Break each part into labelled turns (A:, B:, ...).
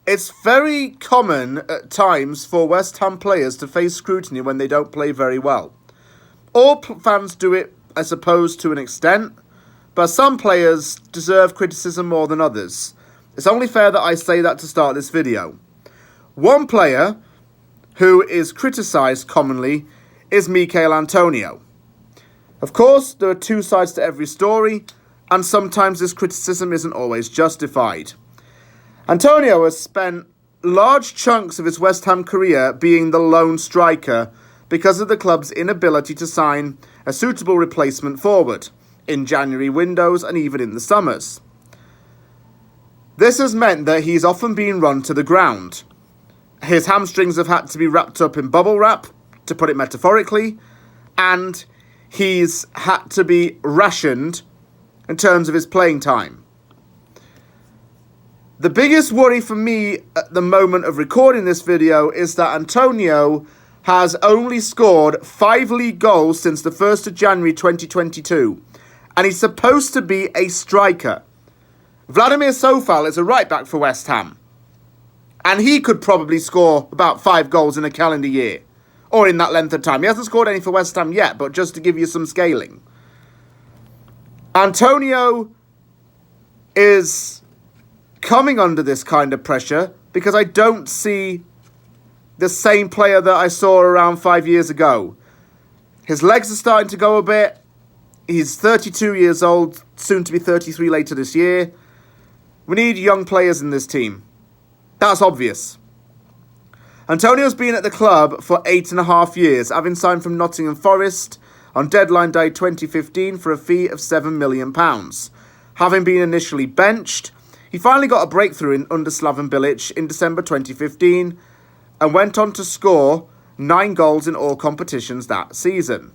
A: It's very common at times for West Ham players to face scrutiny when they don't play very well. All fans do it, I suppose, to an extent, but some players deserve criticism more than others. It's only fair that I say that to start this video. One player who is criticised commonly is Michail Antonio. Of course, there are two sides to every story, and sometimes this criticism isn't always justified. Antonio has spent large chunks of his West Ham career being the lone striker because of the club's inability to sign a suitable replacement forward in January windows and even in the summers. This has meant that he's often been run to the ground. His hamstrings have had to be wrapped up in bubble wrap, to put it metaphorically, and he's had to be rationed in terms of his playing time. The biggest worry for me at the moment of recording this video is that Antonio has only scored 5 league goals since the 1st of January 2022, and he's supposed to be a striker. Vladimir Sofal is a right-back for West Ham, and he could probably score about 5 goals in a calendar year, or in that length of time. He hasn't scored any for West Ham yet, but just to give you some scaling. Antonio is coming under this kind of pressure because I don't see the same player that I saw around 5 years ago. His legs are starting to go a bit. He's 32 years old, soon to be 33 later this year. We need young players in this team. That's obvious. Antonio's been at the club for 8.5 years, having signed from Nottingham Forest on deadline day 2015 for a fee of £7 million. Having been initially benched, he finally got a breakthrough under Slaven Bilic in December 2015 and went on to score 9 goals in all competitions that season.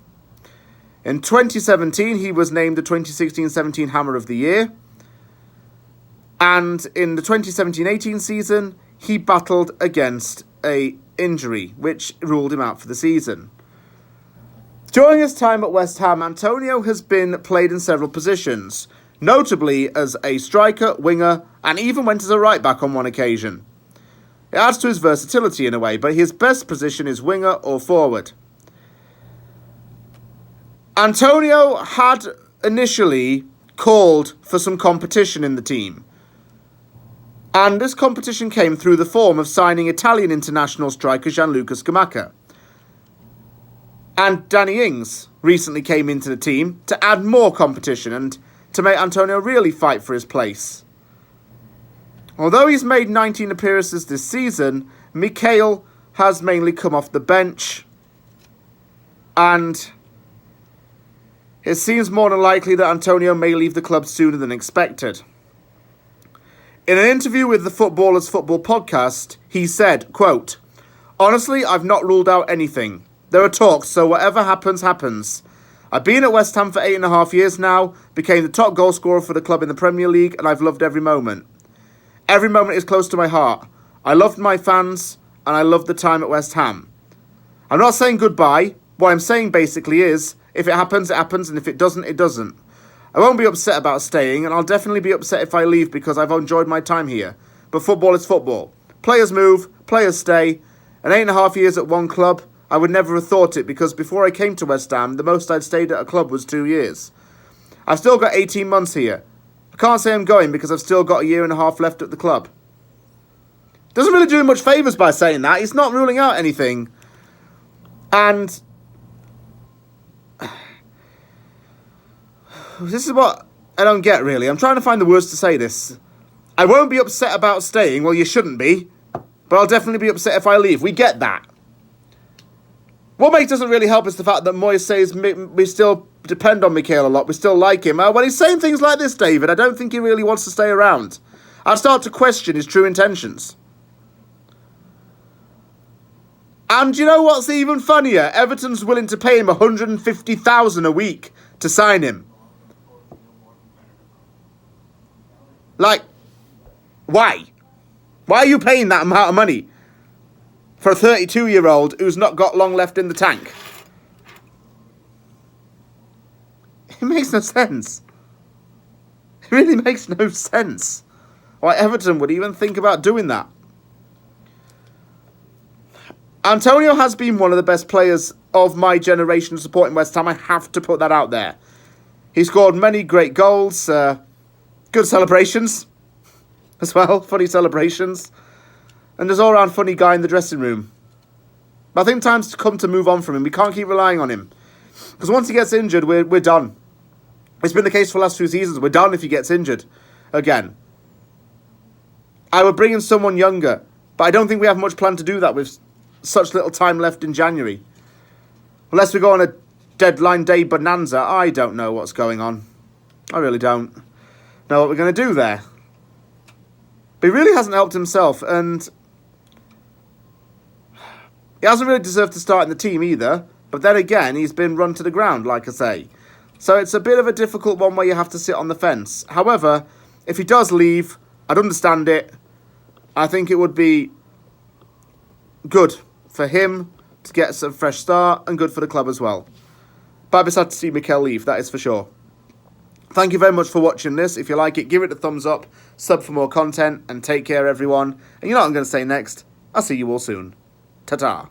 A: In 2017, he was named the 2016-17 Hammer of the Year. And in the 2017-18 season, he battled against an injury, which ruled him out for the season. During his time at West Ham, Antonio has been played in several positions, notably as a striker, winger, and even went as a right-back on one occasion. It adds to his versatility in a way, but his best position is winger or forward. Antonio had initially called for some competition in the team, and this competition came through the form of signing Italian international striker Gianluca Scamacca. And Danny Ings recently came into the team to add more competition and to make Antonio really fight for his place. Although he's made 19 appearances this season, Michail has mainly come off the bench, and it seems more than likely that Antonio may leave the club sooner than expected. In an interview with the Footballers Football podcast, he said, quote, "Honestly, I've not ruled out anything. There are talks, so whatever happens, happens. I've been at West Ham for 8.5 years now, became the top goal scorer for the club in the Premier League, and I've loved every moment. Every moment is close to my heart. I loved my fans, and I loved the time at West Ham. I'm not saying goodbye. What I'm saying basically is, if it happens, it happens, and if it doesn't, it doesn't. I won't be upset about staying, and I'll definitely be upset if I leave because I've enjoyed my time here. But football is football. Players move, players stay. And 8.5 years at one club, I would never have thought it because before I came to West Ham, the most I'd stayed at a club was 2 years. I've still got 18 months here. I can't say I'm going because I've still got 1.5 years left at the club." Doesn't really do him much favours by saying that. He's not ruling out anything. And this is what I don't get, really. I'm trying to find the words to say this. I won't be upset about staying. Well, you shouldn't be. But I'll definitely be upset if I leave. We get that. What doesn't really help is the fact that Moyes says we still depend on Michail a lot. We still like him. When he's saying things like this, David, I don't think he really wants to stay around. I'd start to question his true intentions. And you know what's even funnier? Everton's willing to pay him $150,000 a week to sign him. Like, why? Why are you paying that amount of money for a 32-year-old who's not got long left in the tank? It makes no sense. It really makes no sense why Everton would even think about doing that. Antonio has been one of the best players of my generation supporting West Ham. I have to put that out there. He scored many great goals, good celebrations as well, funny celebrations, and there's all-round funny guy in the dressing room. But I think time's come to move on from him. We can't keep relying on him. Because once he gets injured, we're done. It's been the case for the last 2 seasons. We're done if he gets injured again. I would bring in someone younger, but I don't think we have much plan to do that with such little time left in January. Unless we go on a deadline day bonanza, I don't know what's going on. I really don't know what we're going to do there. But he really hasn't helped himself, and he hasn't really deserved to start in the team either. But then again, he's been run to the ground, like I say. So it's a bit of a difficult one where you have to sit on the fence. However, if he does leave, I'd understand it. I think it would be good for him to get some fresh start and good for the club as well. But I'd be sad to see Mikel leave, that is for sure. Thank you very much for watching this. If you like it, give it a thumbs up, sub for more content, and take care, everyone. And you know what I'm going to say next? I'll see you all soon. Ta-ta.